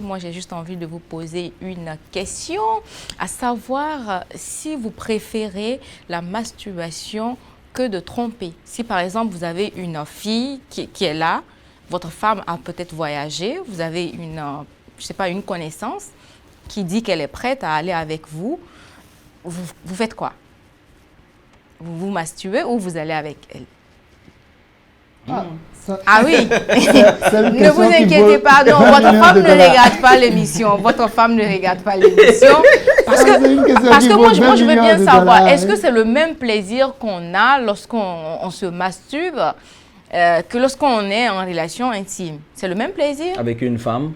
Moi, j'ai juste envie de vous poser une question, à savoir si vous préférez la masturbation que de tromper. Si par exemple, vous avez une fille qui est là, votre femme a peut-être voyagé, vous avez je sais pas, une connaissance qui dit qu'elle est prête à aller avec vous, vous faites quoi? Vous vous masturbez ou vous allez avec elle? Ah oui, ne vous inquiétez pas, non, votre femme ne regarde pas l'émission, votre femme ne regarde pas l'émission, parce que moi je veux bien savoir, est-ce que c'est le même plaisir qu'on a lorsqu'on se masturbe que lorsqu'on est en relation intime? C'est le même plaisir? Avec une femme?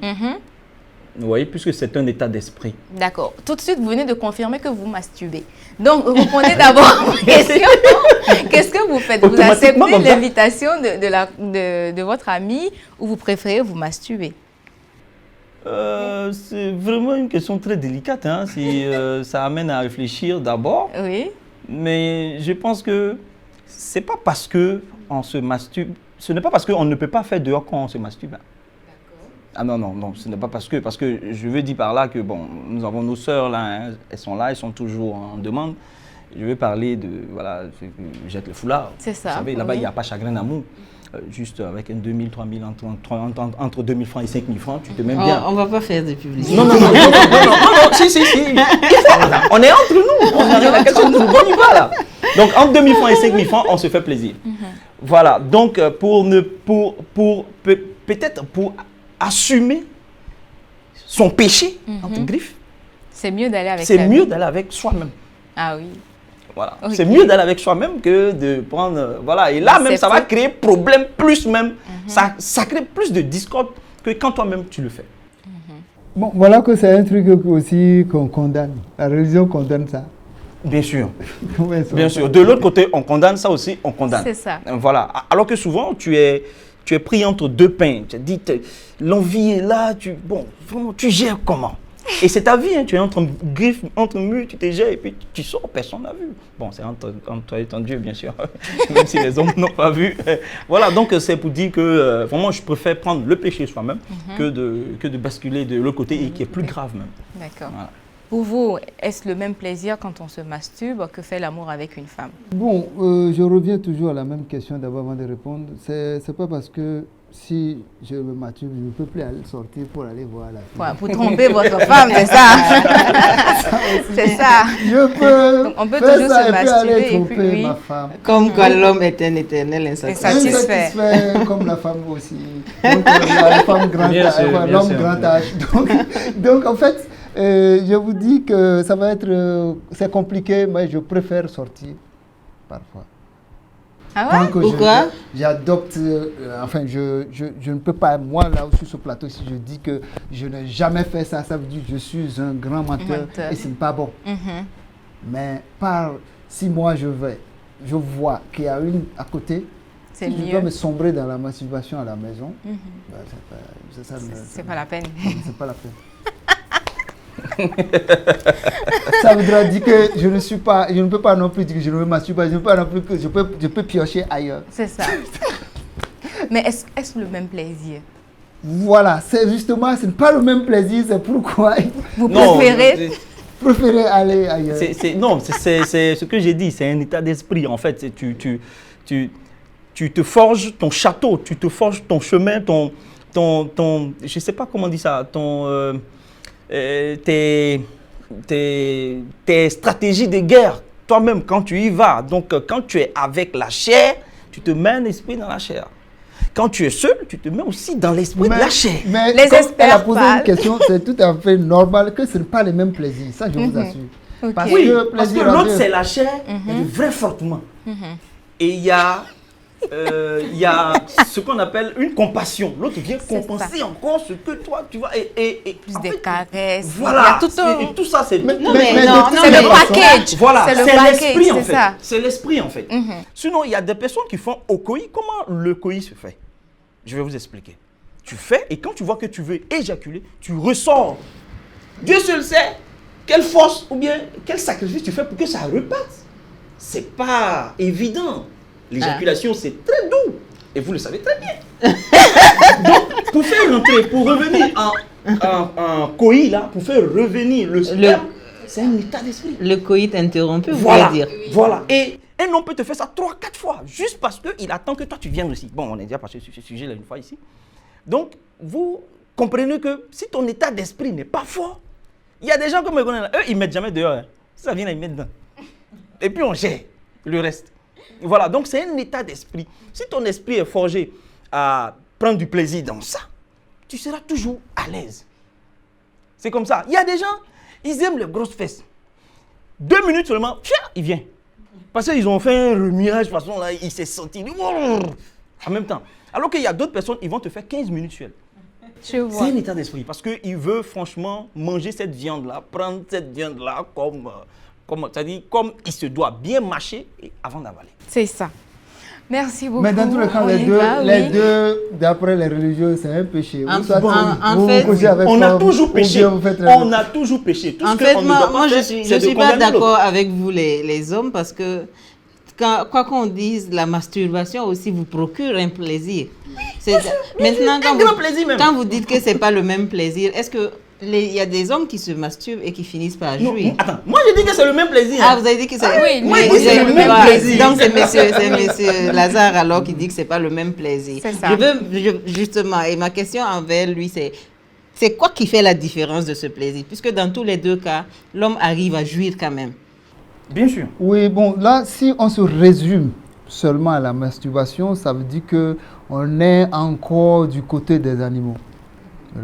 Oui, puisque c'est un état d'esprit. D'accord. Tout de suite, vous venez de confirmer que vous masturbez. Donc, répondez d'abord aux questions. Qu'est-ce que vous faites? Vous acceptez l'invitation de votre ami ou vous préférez vous masturber? C'est vraiment une question très délicate. Hein, ça amène à réfléchir d'abord. Oui. Mais je pense que c'est pas parce qu'on se masturbe. Ce n'est pas parce qu'on ne peut pas faire dehors quand on se masturbe. Ah non, non, non, ce n'est pas parce que je veux dire par là que, bon, nous avons nos sœurs là, hein, elles sont là, elles sont toujours en demande. Je veux parler de, voilà, jette le foulard. C'est ça. Vous savez, là-bas, il n'y a pas chagrin d'amour. Juste avec un 2000, 3000, entre 2000 francs et 5000 francs, tu te mets bien. On ne va pas faire de publicité. Non, si. On est entre nous, on arrive à quelque chose de bon, on y va là. Donc, entre 2000 francs et 5000 francs, on se fait plaisir. Voilà, donc peut-être pour assumer son péché, entre griffes. C'est mieux d'aller avec C'est mieux d'aller avec soi-même. Ah oui. Voilà. Okay. C'est mieux d'aller avec soi-même que de prendre... Voilà. Et là, même, ça va créer problème plus même. Ça crée plus de discorde que quand toi-même, tu le fais. Bon, voilà que c'est un truc aussi qu'on condamne. La religion condamne ça. Bien sûr. Bien sûr. De l'autre côté, on condamne ça aussi, on condamne. C'est ça. Voilà. Alors que souvent, tu es pris entre deux pains. Tu te dis, l'envie est là, vraiment, tu gères comment? Et c'est ta vie, hein, tu es entre griffes, entre murs, tu te gères et puis tu sors, personne n'a vu. Bon, c'est entre toi et ton Dieu, bien sûr, même si les hommes n'ont pas vu. Voilà, donc c'est pour dire que vraiment, je préfère prendre le péché soi-même que de basculer de l'autre côté et qui est plus grave même. D'accord. Voilà. Pour vous, est-ce le même plaisir quand on se masturbe que fait l'amour avec une femme? Bon, je reviens toujours à la même question d'abord avant de répondre. C'est pas parce que si je me masturbe, je ne peux plus aller sortir pour aller voir la fille. Ouais, pour tromper votre femme, c'est ça? C'est ça. Je peux. Donc, on peut toujours se masturber et puis oui. Ma femme. Comme quoi l'homme est un éternel insatisfait. Comme la femme aussi. Donc, la femme grand âge, l'homme grand âge. Donc en fait, je vous dis que ça va être, c'est compliqué, mais je préfère sortir parfois. Ah ouais? Pourquoi? J'adopte, enfin, je ne peux pas, moi là sur ce plateau, si je dis que je n'ai jamais fait ça, ça veut dire que je suis un grand menteur et ce n'est pas bon. Mais si moi je vois qu'il y a une à côté, si je dois me sombrer dans la masturbation à la maison, c'est pas la peine. C'est pas la peine. Ça voudra dire que je ne peux pas non plus dire que je ne me masturbe pas, je ne peux pas non plus que je peux piocher ailleurs. C'est ça. Mais est-ce le même plaisir? Voilà, c'est justement, ce n'est pas le même plaisir, c'est pourquoi vous préférez aller ailleurs. C'est ce que j'ai dit, c'est un état d'esprit en fait. Tu te forges ton château, tu te forges ton chemin, je ne sais pas comment dire ça, tes stratégies de guerre, toi-même, quand tu y vas. Donc, quand tu es avec la chair, tu te mets un esprit dans la chair. Quand tu es seul, tu te mets aussi dans l'esprit de la chair. Mais elle a posé une question, c'est tout à fait normal que ce n'est pas les mêmes plaisirs. Ça, je vous assure. Okay. Parce que l'autre, c'est la chair, de vrai frottement. Et il y a ce qu'on appelle une compassion. L'autre vient compenser encore ce que toi, tu vois. Et plus des caresses. Voilà. Il tout ça, c'est... c'est le package. Voilà, c'est l'esprit en fait. C'est l'esprit en fait. Sinon, il y a des personnes qui font okoi. Comment le koi se fait? Je vais vous expliquer. Tu fais et quand tu vois que tu veux éjaculer, tu ressors. Dieu seul sait quelle force ou bien quel sacrifice tu fais pour que ça repasse. C'est pas évident. L'éjaculation, c'est très doux. Et vous le savez très bien. Donc, pour faire rentrer, pour revenir en coït, là, pour faire revenir le sperme, c'est un état d'esprit. Le coït interrompu, vous Voilà, voulez dire. voilà. Et un homme peut te faire ça 3-4 fois, juste parce qu'il attend que toi tu viennes aussi. Bon, on est déjà passé sur ce sujet-là une fois ici. Donc, vous comprenez que si ton état d'esprit n'est pas fort, il y a des gens comme me connaissent là, eux, ils ne mettent jamais dehors. Hein. Ça vient là, ils mettent dedans. Et puis on gère le reste. Voilà, donc c'est un état d'esprit. Si ton esprit est forgé à prendre du plaisir dans ça, tu seras toujours à l'aise. C'est comme ça. Il y a des gens, ils aiment les grosses fesses. 2 minutes seulement, il vient. Parce qu'ils ont fait un remuage, de toute façon, là, il s'est senti en même temps. Alors qu'il y a d'autres personnes, ils vont te faire 15 minutes sur elle. C'est un état d'esprit. Parce qu'il veut franchement manger cette viande-là, prendre cette viande-là c'est-à-dire comme il se doit, bien mâcher avant d'avaler. C'est ça. Merci beaucoup. Mais dans tous les cas, les deux, d'après les religieux, c'est un péché. En fait, on a toujours péché. On a toujours péché. En fait, moi je suis pas d'accord avec vous les hommes parce que quoi qu'on dise, la masturbation aussi vous procure un plaisir. Maintenant, quand vous dites que c'est pas le même plaisir, est-ce que il y a des hommes qui se masturbent et qui finissent par jouir? Attends, moi je dis que c'est le même plaisir. Ah, vous avez dit que c'est le même plaisir. Donc c'est monsieur Lazare alors qui dit que c'est pas le même plaisir. C'est ça. Justement, et ma question envers lui c'est quoi qui fait la différence de ce plaisir? Puisque dans tous les deux cas, l'homme arrive à jouir quand même. Bien sûr. Oui, bon, là, si on se résume seulement à la masturbation, ça veut dire qu'on est encore du côté des animaux.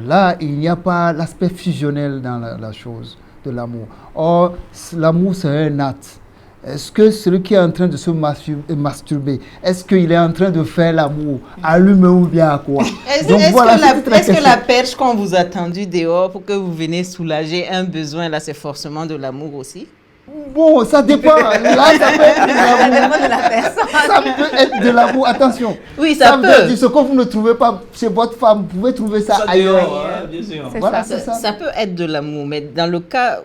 Là, il n'y a pas l'aspect fusionnel dans la chose de l'amour. Or, l'amour, c'est un acte. Est-ce que celui qui est en train de se masturber, est-ce qu'il est en train de faire l'amour à lui-même ou bien à quoi? Est-ce que la perche qu'on vous a tendue dehors pour que vous venez soulager un besoin, là, c'est forcément de l'amour aussi? Bon, ça dépend. Là, ça peut être de l'amour. Ça peut être de l'amour. Attention. Oui, ça peut. Veut dire, ce que vous ne trouvez pas chez votre femme, vous pouvez trouver ça ailleurs. Bien sûr. Voilà, c'est ça. Ça peut être de l'amour, mais dans le cas,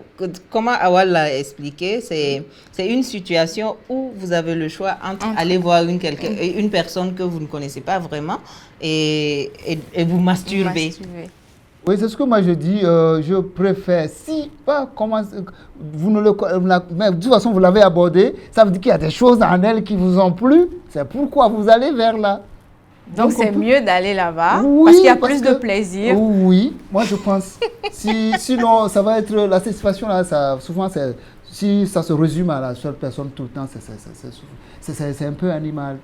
comment Awal l'a expliqué, c'est une situation où vous avez le choix entre aller voir une personne que vous ne connaissez pas vraiment et vous masturber. Oui, c'est ce que moi je dis. Je préfère, si pas comment vous ne le mais de toute façon vous l'avez abordé, ça veut dire qu'il y a des choses en elle qui vous ont plu. C'est pourquoi vous allez vers là. Donc c'est mieux d'aller là-bas parce qu'il y a plus de plaisir. Oui, moi je pense. Sinon, ça va être la satisfaction là. Souvent, si ça se résume à la seule personne tout le temps, c'est un peu animal.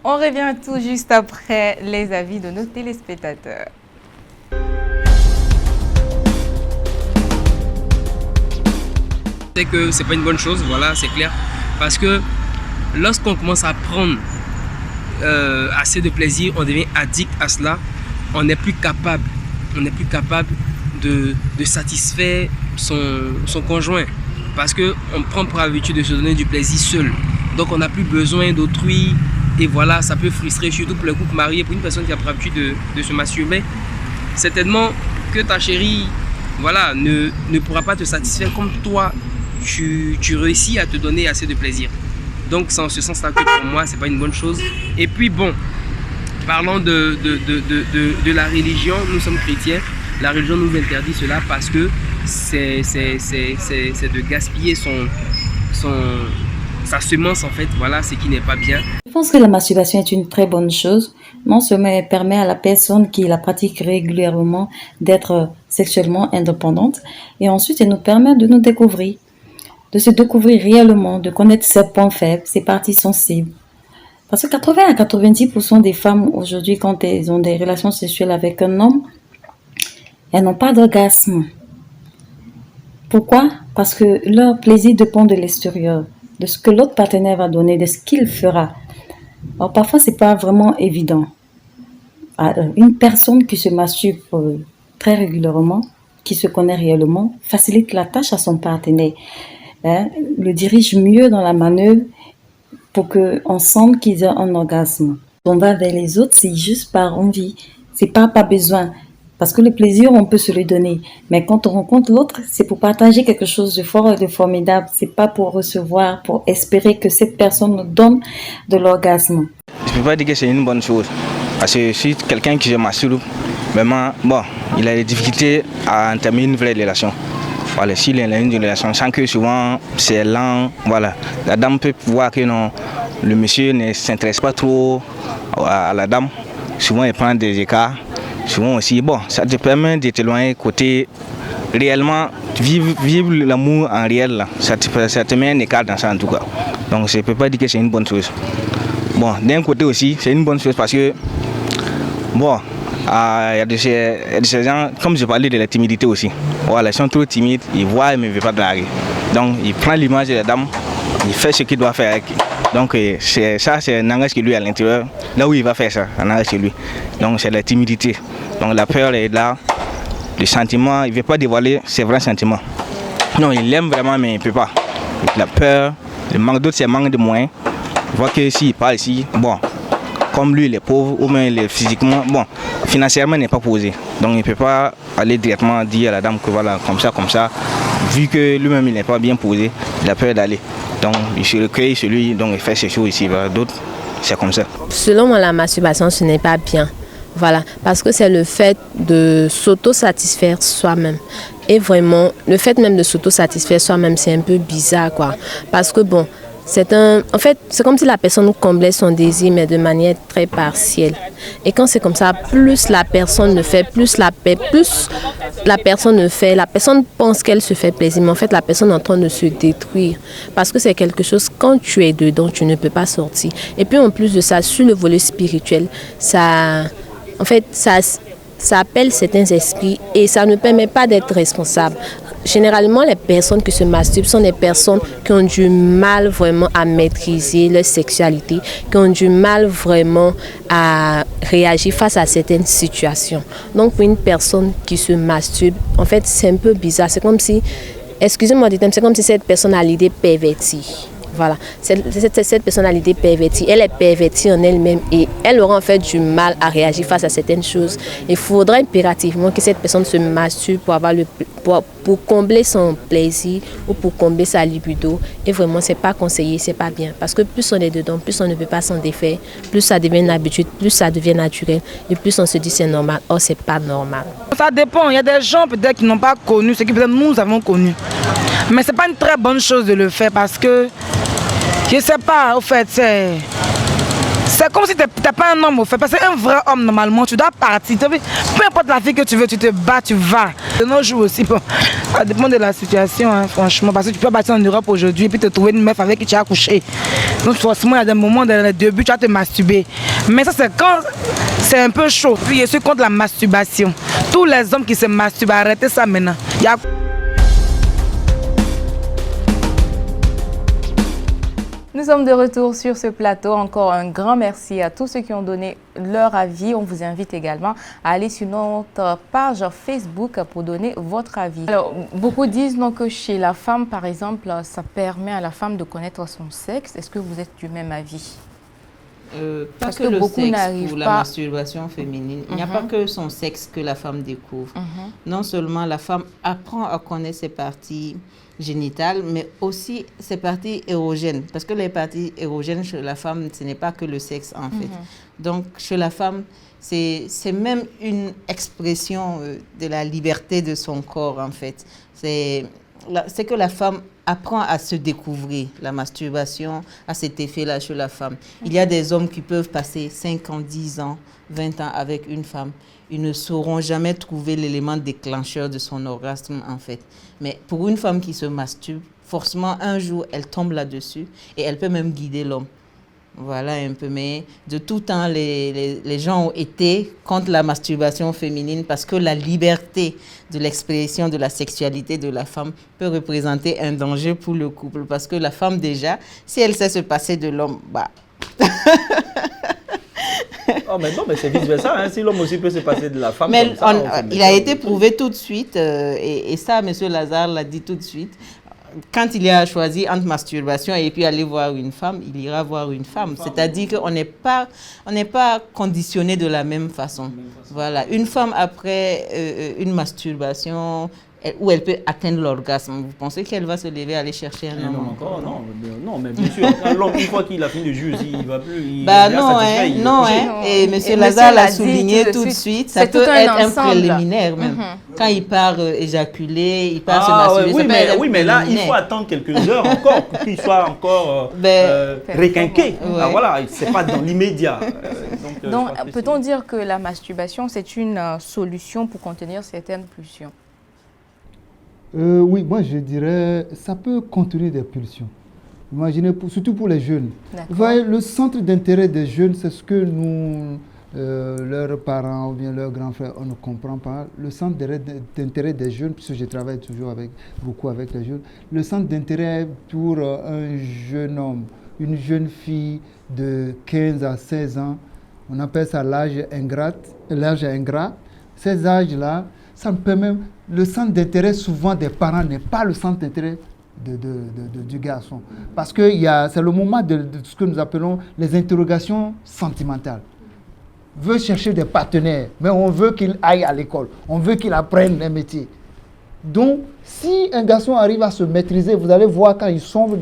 On revient tout juste après les avis de nos téléspectateurs. C'est que c'est pas une bonne chose, voilà, c'est clair. Parce que lorsqu'on commence à prendre assez de plaisir, on devient addict à cela, on n'est plus capable de satisfaire son conjoint. Parce qu'on prend pour habitude de se donner du plaisir seul. Donc on n'a plus besoin d'autrui. Et voilà, ça peut frustrer, surtout pour le couple marié, pour une personne qui a pour habitude de se masturber. Certainement que ta chérie, voilà, ne pourra pas te satisfaire comme toi, tu réussis à te donner assez de plaisir. Donc c'est en ce sens-là que pour moi, c'est pas une bonne chose. Et puis bon, parlons de la religion, nous sommes chrétiens, la religion nous interdit cela parce que c'est de gaspiller sa semence en fait, voilà, ce qui n'est pas bien. Je pense que la masturbation est une très bonne chose. Non seulement elle permet à la personne qui la pratique régulièrement d'être sexuellement indépendante, et ensuite elle nous permet de nous découvrir, de se découvrir réellement, de connaître ses points faibles, ses parties sensibles. Parce que 80 à 90% des femmes aujourd'hui, quand elles ont des relations sexuelles avec un homme, elles n'ont pas d'orgasme. Pourquoi? Parce que leur plaisir dépend de l'extérieur, de ce que l'autre partenaire va donner, de ce qu'il fera. Alors parfois, ce n'est pas vraiment évident. Une personne qui se masturbe très régulièrement, qui se connaît réellement, facilite la tâche à son partenaire, le dirige mieux dans la manœuvre pour qu'ensemble qu'ils aient un orgasme. On va vers les autres, c'est juste par envie, c'est pas besoin. Parce que le plaisir, on peut se le donner. Mais quand on rencontre l'autre, c'est pour partager quelque chose de fort et de formidable. C'est pas pour recevoir, pour espérer que cette personne nous donne de l'orgasme. Je ne peux pas dire que c'est une bonne chose. Parce que si quelqu'un qui se masturbe, vraiment, bon, il a des difficultés à entamer une vraie relation. Voilà, s'il y a une relation, sans que souvent c'est lent, voilà. La dame peut voir que non, le monsieur ne s'intéresse pas trop à la dame. Souvent, il prend des écarts. Souvent aussi, bon, ça te permet de t'éloigner côté réellement, vivre l'amour en réel, là. Ça te met un écart dans ça en tout cas. Donc, je ne peux pas dire que c'est une bonne chose. Bon, d'un côté aussi, c'est une bonne chose parce que, bon, il y a de ces gens, comme je parlais de la timidité aussi. Voilà, ils sont trop timides, ils voient mais ils ne veulent pas draguer. Donc, il prend l'image de la dame, il fait ce qu'il doit faire avec. Donc, c'est un langage qui lui à l'intérieur, là où il va faire ça, un langage chez lui. Donc, c'est la timidité. Donc, la peur est là, le sentiment, il ne veut pas dévoiler ses vrais sentiments. Non, il l'aime vraiment, mais il ne peut pas. La peur, le manque d'autres, c'est le manque de moyens. Il voit que s'il parle ici, bon, comme lui, il est pauvre, ou même il est physiquement, bon, financièrement, il n'est pas posé. Donc, il ne peut pas aller directement dire à la dame que voilà, comme ça. Vu que lui-même, il n'est pas bien posé, il a peur d'aller. Donc, il se recueille sur lui, donc il fait ses choses ici. D'autres, c'est comme ça. Selon moi, la masturbation, ce n'est pas bien. Voilà, parce que c'est le fait de s'auto-satisfaire soi-même. Et vraiment, le fait même de s'auto-satisfaire soi-même, c'est un peu bizarre, quoi. Parce que bon, en fait, c'est comme si la personne comblait son désir, mais de manière très partielle. Et quand c'est comme ça, plus la personne le fait, plus la personne le fait, la personne pense qu'elle se fait plaisir, mais en fait, la personne est en train de se détruire. Parce que c'est quelque chose, quand tu es dedans, tu ne peux pas sortir. Et puis en plus de ça, sur le volet spirituel, ça appelle certains esprits et ça ne permet pas d'être responsable. Généralement, les personnes qui se masturbent sont des personnes qui ont du mal vraiment à maîtriser leur sexualité, qui ont du mal vraiment à réagir face à certaines situations. Donc, pour une personne qui se masturbe, en fait, c'est un peu bizarre. C'est comme si, excusez-moi du terme, c'est comme si cette personne a l'idée pervertie. Voilà, cette personnalité pervertie, elle est pervertie en elle-même et elle aura en fait du mal à réagir face à certaines choses. Il faudra impérativement que cette personne se masturbe pour combler son plaisir ou pour combler sa libido. Et vraiment, c'est pas conseillé, c'est pas bien. Parce que plus on est dedans, plus on ne peut pas s'en défaire, plus ça devient une habitude, plus ça devient naturel et plus on se dit c'est normal. Or, c'est pas normal. Ça dépend. Il y a des gens peut-être qui n'ont pas connu ce que peut-être nous avons connu. Mais c'est pas une très bonne chose de le faire parce que je sais pas, au fait, c'est comme si tu n'es pas un homme, au fait. Parce qu'un vrai homme, normalement, tu dois partir. Peu importe la fille que tu veux, tu te bats, tu vas. De nos jours aussi, bon, ça dépend de la situation, hein, franchement. Parce que tu peux partir en Europe aujourd'hui et puis te trouver une meuf avec qui tu as couché. Donc, forcément, il y a des moments, dans les débuts, tu vas te masturber. Mais ça, c'est quand c'est un peu chaud. Puis, je suis contre la masturbation. Tous les hommes qui se masturbent, arrêtez ça maintenant. Nous sommes de retour sur ce plateau. Encore un grand merci à tous ceux qui ont donné leur avis. On vous invite également à aller sur notre page Facebook pour donner votre avis. Alors, beaucoup disent donc que chez la femme, par exemple, ça permet à la femme de connaître son sexe. Est-ce que vous êtes du même avis? Parce que beaucoup n'arrivent pas. Pour la masturbation féminine, il n'y a pas que son sexe que la femme découvre. Non seulement la femme apprend à connaître ses parties génitales, mais aussi ses parties érogènes. Parce que les parties érogènes chez la femme, ce n'est pas que le sexe en fait. Donc chez la femme, c'est même une expression de la liberté de son corps en fait. C'est que la femme apprend à se découvrir, la masturbation, à cet effet-là chez la femme. Il y a des hommes qui peuvent passer 5 ans, 10 ans, 20 ans avec une femme. Ils ne sauront jamais trouver l'élément déclencheur de son orgasme, en fait. Mais pour une femme qui se masturbe, forcément, un jour, elle tombe là-dessus et elle peut même guider l'homme. Voilà un peu, mais de tout temps, les gens ont été contre la masturbation féminine parce que la liberté de l'expression de la sexualité de la femme peut représenter un danger pour le couple. Parce que la femme, déjà, si elle sait se passer de l'homme, bah... Oh, mais non, mais c'est vice-versa, hein. Si l'homme aussi peut se passer de la femme mais comme ça... il a été prouvé tout de suite, et ça, M. Lazare l'a dit tout de suite. Quand il a choisi entre masturbation et puis aller voir une femme, il ira voir une femme. C'est-à-dire qu'on n'est pas conditionné de la même façon. Voilà. Une femme, après une masturbation, où elle peut atteindre l'orgasme, vous pensez qu'elle va se lever aller chercher un homme? Non, encore, non, mais bien sûr, l'homme, une fois qu'il a fini de jouer aussi, il va plus. Et M. Lazare l'a souligné tout de suite, ça peut être un préliminaire même. Quand il part éjaculer, il part se masturber. Oui, mais là, il faut attendre quelques heures encore pour qu'il soit encore requinqué. Voilà, c'est pas dans l'immédiat. Donc, peut-on dire que la masturbation, c'est une solution pour contenir certaines pulsions? Oui, moi je dirais, ça peut contenir des pulsions. Imaginez, surtout pour les jeunes. Vous voyez, le centre d'intérêt des jeunes, c'est ce que nous, leurs parents ou bien leurs grands frères, on ne comprend pas. Le centre d'intérêt des jeunes, puisque je travaille toujours beaucoup avec les jeunes, le centre d'intérêt pour un jeune homme, une jeune fille de 15 à 16 ans, on appelle ça l'âge ingrat. Ces âges-là, ça me permet, le centre d'intérêt souvent des parents n'est pas le centre d'intérêt du garçon. Parce que c'est le moment de ce que nous appelons les interrogations sentimentales. On veut chercher des partenaires, mais on veut qu'il aille à l'école, on veut qu'il apprenne un métier. Donc, si un garçon arrive à se maîtriser, vous allez voir quand il sombre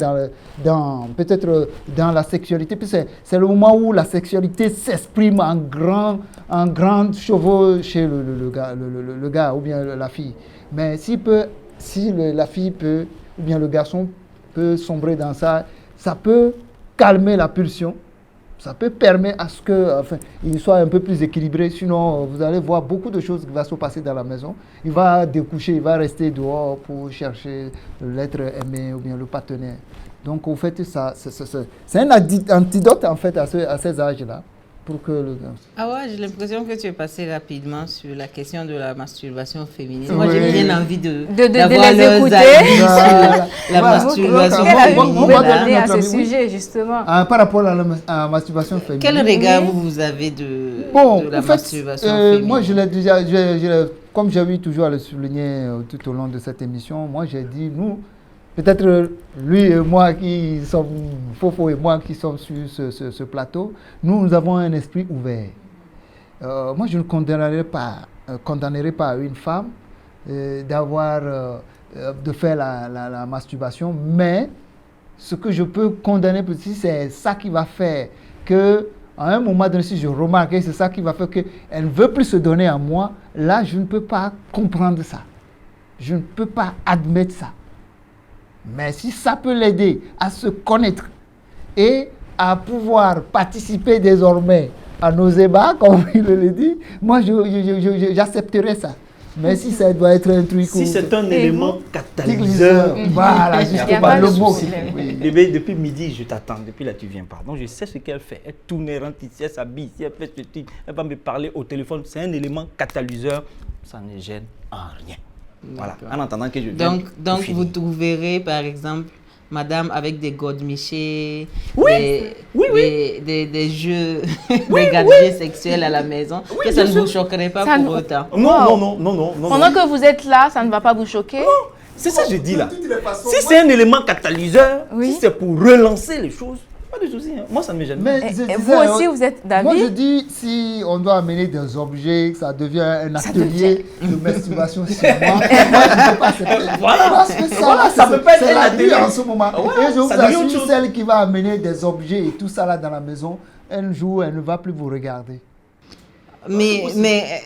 peut-être dans la sexualité, puis c'est le moment où la sexualité s'exprime en grands chevaux chez le gars ou bien la fille. Mais si la fille peut, ou bien le garçon peut sombrer dans ça, ça peut calmer la pulsion. Ça peut permettre à ce qu'il soit un peu plus équilibré. Sinon, vous allez voir beaucoup de choses qui vont se passer dans la maison. Il va découcher, il va rester dehors pour chercher l'être aimé ou bien le partenaire. Donc, en fait, c'est un antidote en fait, à ces âges-là. Pour que j'ai l'impression que tu es passé rapidement sur la question de la masturbation féminine. Moi, j'ai bien envie d'avoir les écouter sur la masturbation féminine. On va donner à ce sujet, justement. Par rapport à la masturbation féminine. Quel regard vous avez de la masturbation féminine? Moi, je l'ai déjà, comme j'ai eu toujours à le souligner tout au long de cette émission, moi, j'ai dit, nous, peut-être lui et moi qui sommes, Fofo et moi qui sommes sur ce plateau, nous avons un esprit ouvert. Moi, je ne condamnerai pas une femme de faire la masturbation, mais ce que je peux condamner aussi, c'est ça qui va faire que, à un moment donné, si je remarque que c'est ça qui va faire qu'elle ne veut plus se donner à moi, là, je ne peux pas comprendre ça. Je ne peux pas admettre ça. Mais si ça peut l'aider à se connaître et à pouvoir participer désormais à nos ébats, comme il le dit, moi j'accepterai ça. Mais si ça doit être un truc... Si c'est un élément catalyseur. Voilà, justement, le mot. Depuis midi, je t'attends. Depuis là, tu viens pas. Donc, je sais ce qu'elle fait. Elle tourne, elle rentre ici, elle s'habille ici, elle fait ce truc. Elle va me parler au téléphone. C'est un élément catalyseur. Ça ne gêne en rien. Voilà, en attendant que je vienne. Donc vous trouverez, par exemple, madame avec des godemichés, des jeux, des gadgets sexuels à la maison, que ça ne vous choquerait pas pour autant. Non. Pendant que vous êtes là, ça ne va pas vous choquer? Non, c'est ça que je dis là. Si c'est un élément catalyseur, si c'est pour relancer les choses, pas de souci. Moi, ça ne me gêne pas. Vous aussi, vous êtes d'avis? Moi, je dis, si on doit amener des objets, ça devient un atelier de masturbation chez moi. Moi, je ne peux pas accepter. Voilà, ça peut pas être la vie en ce moment. Et je vous assure, celle qui va amener des objets et tout ça là dans la maison, un jour, elle ne va plus vous regarder. Mais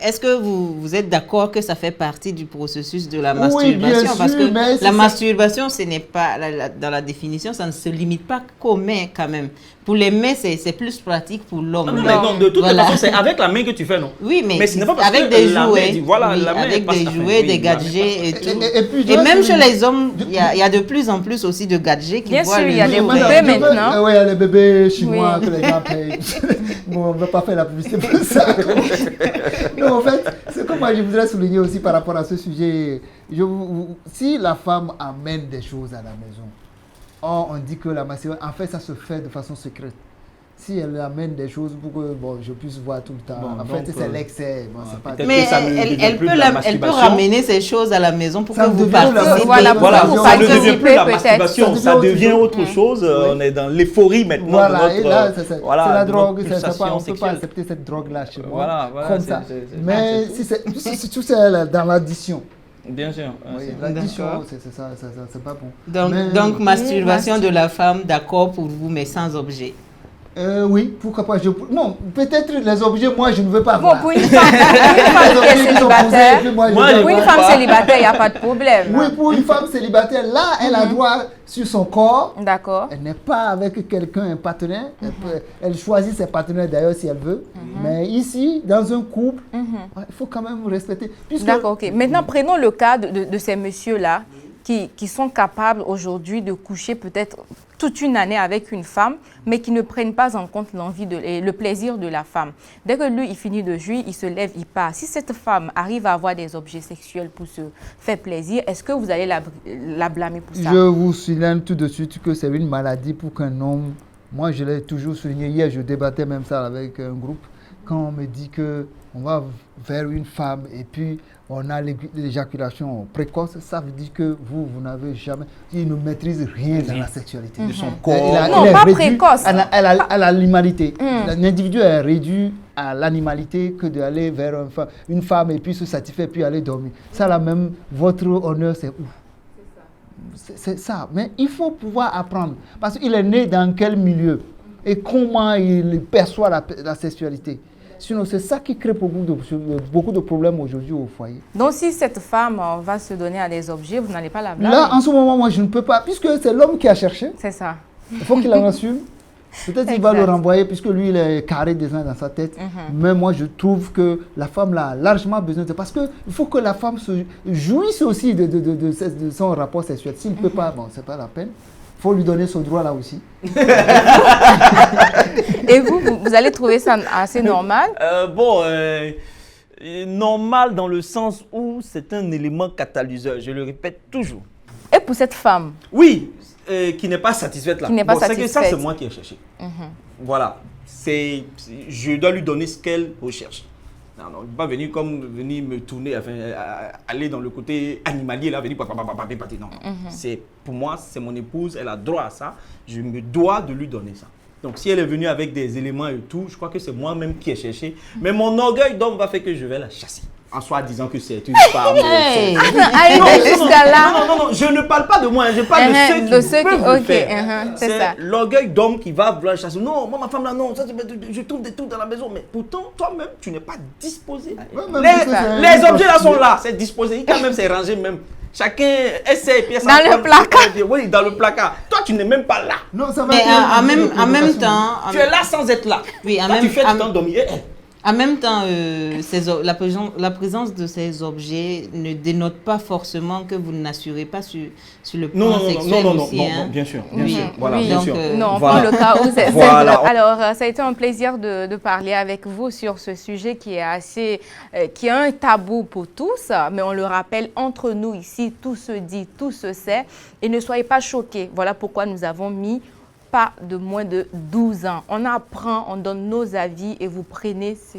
est-ce que vous êtes d'accord que ça fait partie du processus de la masturbation? Oui, bien sûr, parce que la masturbation, ce n'est pas, dans la définition, ça ne se limite pas qu'aux mains quand même. Pour les mains, c'est plus pratique pour l'homme. Non, de toute façon, c'est avec la main que tu fais, non? Oui, mais ce n'est pas parce avec que des jouets, avec des jouets, des gadgets et tout. Et même chez les hommes, il y a de plus en plus aussi de gadgets qui voient le jour. Bien sûr, il y a des bébés maintenant. Oui, il y a les bébés chinois que les gens payent. Bon, on ne va pas faire la publicité pour ça. Non, en fait, ce que moi je voudrais souligner aussi par rapport à ce sujet, si la femme amène des choses à la maison, on dit que la masturbation, en fait, ça se fait de façon secrète. Si elle amène des choses pour que je puisse voir tout le temps, en fait, c'est l'excès. Mais elle peut ramener ces choses à la maison pour que vous participez. Voilà, ça ne devient plus la masturbation, ça devient autre chose. On est dans l'euphorie maintenant. Voilà, et là, c'est la drogue. On ne peut pas accepter cette drogue-là chez moi. Comme ça. Mais si tout c'est dans l'addition. Bien sûr. Oui, l'addition, c'est pas bon. Donc masturbation de la femme, d'accord pour vous, mais sans objet. Oui, pourquoi pas. Non, peut-être les objets, moi, je ne veux pas voir. Bon, pour une femme célibataire, il n'y a pas de problème. Oui, pour une femme célibataire, là, elle a droit sur son corps. D'accord. Elle n'est pas avec quelqu'un, un partenaire. Elle choisit ses partenaires d'ailleurs si elle veut. Mais ici, dans un couple, il faut quand même respecter. D'accord, ok. Maintenant, prenons le cas de ces messieurs-là qui sont capables aujourd'hui de coucher peut-être toute une année avec une femme, mais qui ne prennent pas en compte l'envie et le plaisir de la femme. Dès que lui, il finit de jouir, il se lève, il part. Si cette femme arrive à avoir des objets sexuels pour se faire plaisir, est-ce que vous allez la blâmer pour ça? Je vous signale tout de suite que c'est une maladie pour qu'un homme... Moi, je l'ai toujours souligné. Hier, je débattais même ça avec un groupe. Quand on me dit qu'on va vers une femme et puis on a l'éjaculation précoce, ça veut dire que vous n'avez jamais... Il ne maîtrise rien dans la sexualité. De son corps. Non, pas précoce. À l'animalité. L'individu est réduit à l'animalité que d'aller vers une femme et puis se satisfaire puis aller dormir. Ça là même, votre honneur, c'est où? C'est ça. Mais il faut pouvoir apprendre. Parce qu'il est né dans quel milieu et comment il perçoit la sexualité. Sinon, c'est ça qui crée beaucoup de problèmes aujourd'hui au foyer. Donc, si cette femme va se donner à des objets, vous n'allez pas la blâmer? Là, en ce moment, moi, je ne peux pas, puisque c'est l'homme qui a cherché. C'est ça. Il faut qu'il en assume. Peut-être qu'il va le renvoyer, puisque lui, il est carré déjà dans sa tête. Mais moi, je trouve que la femme là, a largement besoin de... Parce qu'il faut que la femme jouisse aussi de son rapport sexuel. S'il ne peut pas, bon, c'est pas la peine. Il faut lui donner son droit là aussi. Et vous allez trouver ça assez normal? Normal dans le sens où c'est un élément catalyseur, je le répète toujours. Et pour cette femme? Oui, qui n'est pas satisfaite là. Qui n'est pas satisfaite. C'est que ça, c'est moi qui ai cherché. Voilà, je dois lui donner ce qu'elle recherche. Non, il ne va pas venir venir me tourner, aller dans le côté animalier, là, venir non. Pour moi, c'est mon épouse, elle a droit à ça, je me dois de lui donner ça. Donc, si elle est venue avec des éléments et tout, je crois que c'est moi-même qui ai cherché. Mais mon orgueil d'homme va faire que je vais la chasser. En soi disant que c'est une femme. Non, je ne parle pas de moi, je parle de ceux qui peuvent le faire. C'est l'orgueil d'homme qui va vouloir chasser. Non, moi, ma femme là, non, ça, je trouve des trucs dans la maison. Mais pourtant, toi-même, tu n'es pas disposé. Les objets là sont là, c'est disposé. Quand même, c'est rangé même. Chacun essaie. Dans le placard. Oui, dans le placard. Toi, tu n'es même pas là. Non, ça va. Mais en même temps... Tu es là sans être là. Oui, tu fais du temps dormir. En même temps, la présence de ces objets ne dénote pas forcément que vous n'assurez pas sur le plan sexuel aussi. Non, bien sûr. Voilà, bien sûr. Non, pour le cas où c'est voilà. Alors, ça a été un plaisir de parler avec vous sur ce sujet qui est un tabou pour tous, mais on le rappelle, entre nous ici, tout se dit, tout se sait, et ne soyez pas choqués. Voilà pourquoi nous avons mis pas de moins de 12 ans. On apprend, on donne nos avis et vous prenez ce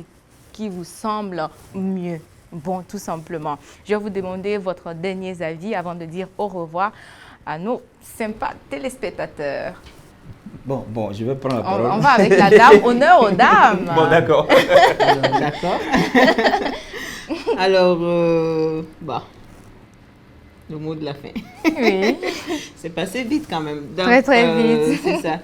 qui vous semble mieux. Bon, tout simplement. Je vais vous demander votre dernier avis avant de dire au revoir à nos sympas téléspectateurs. Bon, je vais prendre la parole. On va avec la dame, honneur aux dames. Bon, d'accord. D'accord. Alors, le mot de la fin. Oui. C'est passé vite quand même. Donc, très, très vite. C'est ça.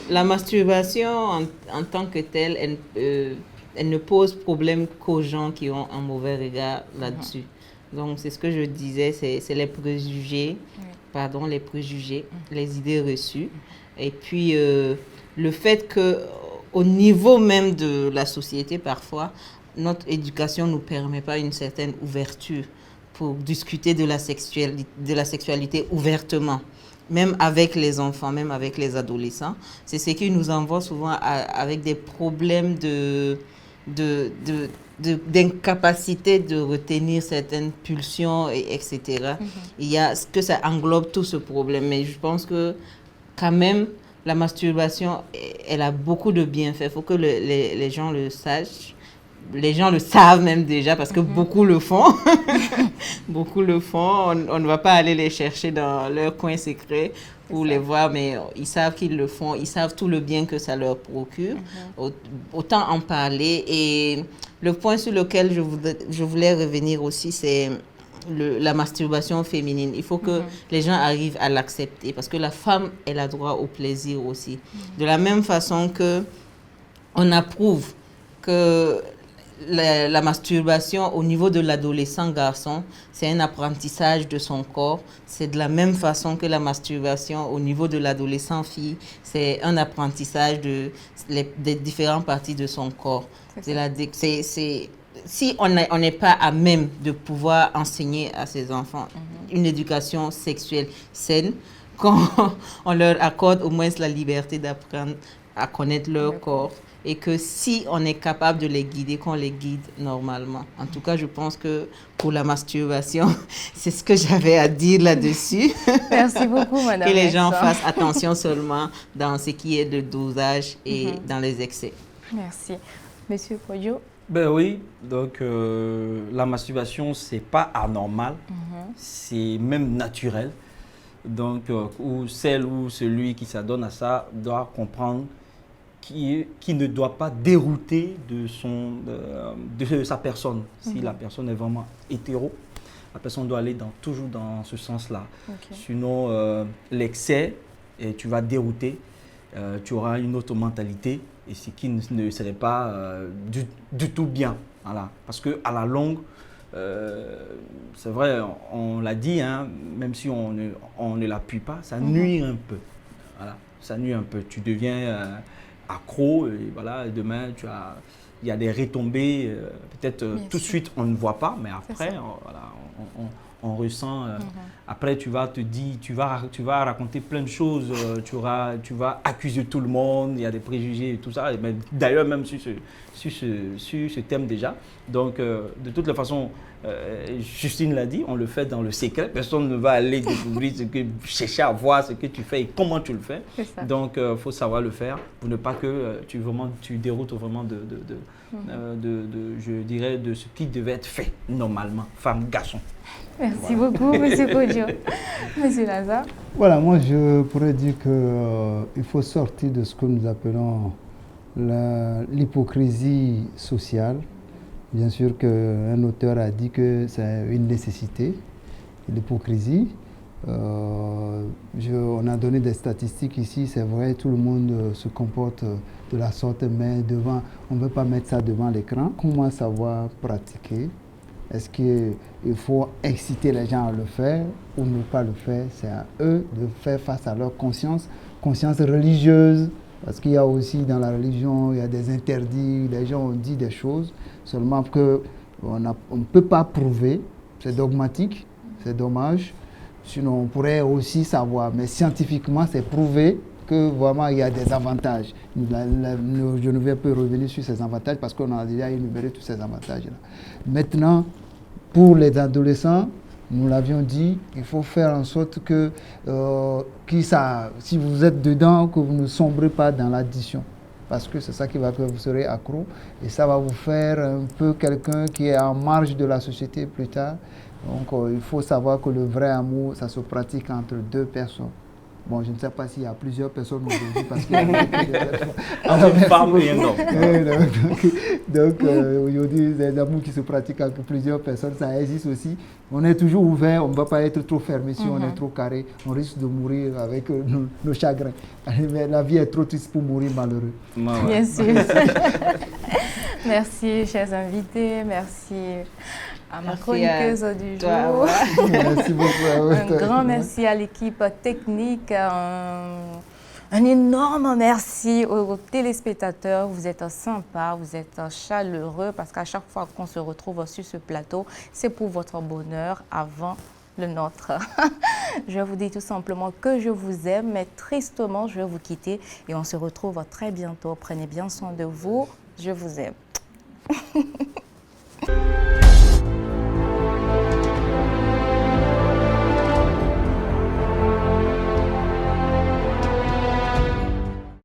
La masturbation en tant que telle, elle ne pose problème qu'aux gens qui ont un mauvais regard là-dessus. Donc, c'est ce que je disais, c'est les préjugés, les idées reçues. Et puis, le fait qu'au niveau même de la société, parfois, notre éducation ne nous permet pas une certaine ouverture pour discuter de la sexualité ouvertement, même avec les enfants, même avec les adolescents. C'est ce qui nous envoie souvent avec des problèmes d'incapacité de retenir certaines pulsions, etc. Il y a que ça englobe tout ce problème. Mais je pense que quand même, la masturbation, elle a beaucoup de bienfaits. Il faut que les gens le sachent. Les gens le savent même déjà parce que beaucoup le font. Beaucoup le font. On ne va pas aller les chercher dans leur coin secret pour les voir, mais ils savent qu'ils le font. Ils savent tout le bien que ça leur procure. Autant en parler. Et le point sur lequel je voulais revenir aussi, c'est la masturbation féminine. Il faut que les gens arrivent à l'accepter parce que la femme, elle a droit au plaisir aussi. De la même façon que on approuve que la masturbation au niveau de l'adolescent garçon, c'est un apprentissage de son corps. C'est de la même façon que la masturbation au niveau de l'adolescent fille, c'est un apprentissage des différentes parties de son corps. Si on n'est pas à même de pouvoir enseigner à ses enfants une éducation sexuelle saine, quand on leur accorde au moins la liberté d'apprendre à connaître leur corps, et que si on est capable de les guider, qu'on les guide normalement. En tout cas, je pense que pour la masturbation, c'est ce que j'avais à dire là-dessus. Merci beaucoup, Madame. Que les gens fassent attention seulement dans ce qui est de dosage et dans les excès. Merci. Monsieur Poyo? Ben oui, donc la masturbation, c'est pas anormal, c'est même naturel. Donc, celle ou celui qui s'adonne à ça doit comprendre qui ne doit pas dérouter de sa personne. Si la personne est vraiment hétéro, la personne doit aller toujours dans ce sens-là. Sinon, l'excès, tu vas dérouter, tu auras une autre mentalité, et ce qui ne serait pas du tout bien. Voilà. Parce qu'à la longue, c'est vrai, on l'a dit, hein, même si on ne l'appuie pas, ça nuit un peu. Voilà. Ça nuit un peu. Tu deviens accro, et voilà, demain, il y a des retombées, peut-être tout de suite, on ne voit pas, mais après, on ressent. Après, tu vas te dire, tu vas raconter plein de choses, tu vas accuser tout le monde, il y a des préjugés et tout ça. D'ailleurs, même sur ce thème déjà. Donc, de toute façon, Justine l'a dit, on le fait dans le secret. Personne ne va aller découvrir chercher à voir ce que tu fais et comment tu le fais. Donc, il faut savoir le faire pour ne pas que tu déroutes vraiment je dirais, de ce qui devait être fait normalement, femme, garçon. Merci beaucoup, Monsieur Kodjo. Monsieur Lazare? Voilà, moi je pourrais dire qu'il faut sortir de ce que nous appelons l'hypocrisie sociale. Bien sûr qu'un auteur a dit que c'est une nécessité, l'hypocrisie. On a donné des statistiques ici, c'est vrai, tout le monde se comporte de la sorte, mais on ne veut pas mettre ça devant l'écran. Comment savoir pratiquer? Est-ce qu'il faut exciter les gens à le faire ou ne pas le faire? C'est à eux de faire face à leur conscience religieuse. Parce qu'il y a aussi dans la religion, il y a des interdits, les gens ont dit des choses, seulement qu'on ne peut pas prouver, c'est dogmatique, c'est dommage. Sinon, on pourrait aussi savoir, mais scientifiquement, c'est prouvé que vraiment il y a des avantages. Je ne vais pas revenir sur ces avantages parce qu'on a déjà énuméré tous ces avantages-là. Maintenant, pour les adolescents, nous l'avions dit, il faut faire en sorte que si vous êtes dedans, que vous ne sombrez pas dans l'addiction. Parce que c'est ça qui va que vous serez accro et ça va vous faire un peu quelqu'un qui est en marge de la société plus tard. Donc il faut savoir que le vrai amour, ça se pratique entre deux personnes. Bon, je ne sais pas s'il y a plusieurs personnes aujourd'hui parce qu'il y a donc aujourd'hui, les amours qui se pratiquent entre plusieurs personnes, ça existe aussi. On est toujours ouvert, on ne va pas être trop fermé. Si on est trop carré, on risque de mourir avec nos chagrins. Mais la vie est trop triste pour mourir malheureux. Bien sûr. Merci, chers invités. Merci à ma chroniqueuse du jour. Merci beaucoup. Un grand merci à l'équipe technique. Un énorme merci aux téléspectateurs. Vous êtes sympas, vous êtes chaleureux parce qu'à chaque fois qu'on se retrouve sur ce plateau, c'est pour votre bonheur avant le nôtre. Je vous dis tout simplement que je vous aime, mais tristement, je vais vous quitter et on se retrouve très bientôt. Prenez bien soin de vous. Je vous aime.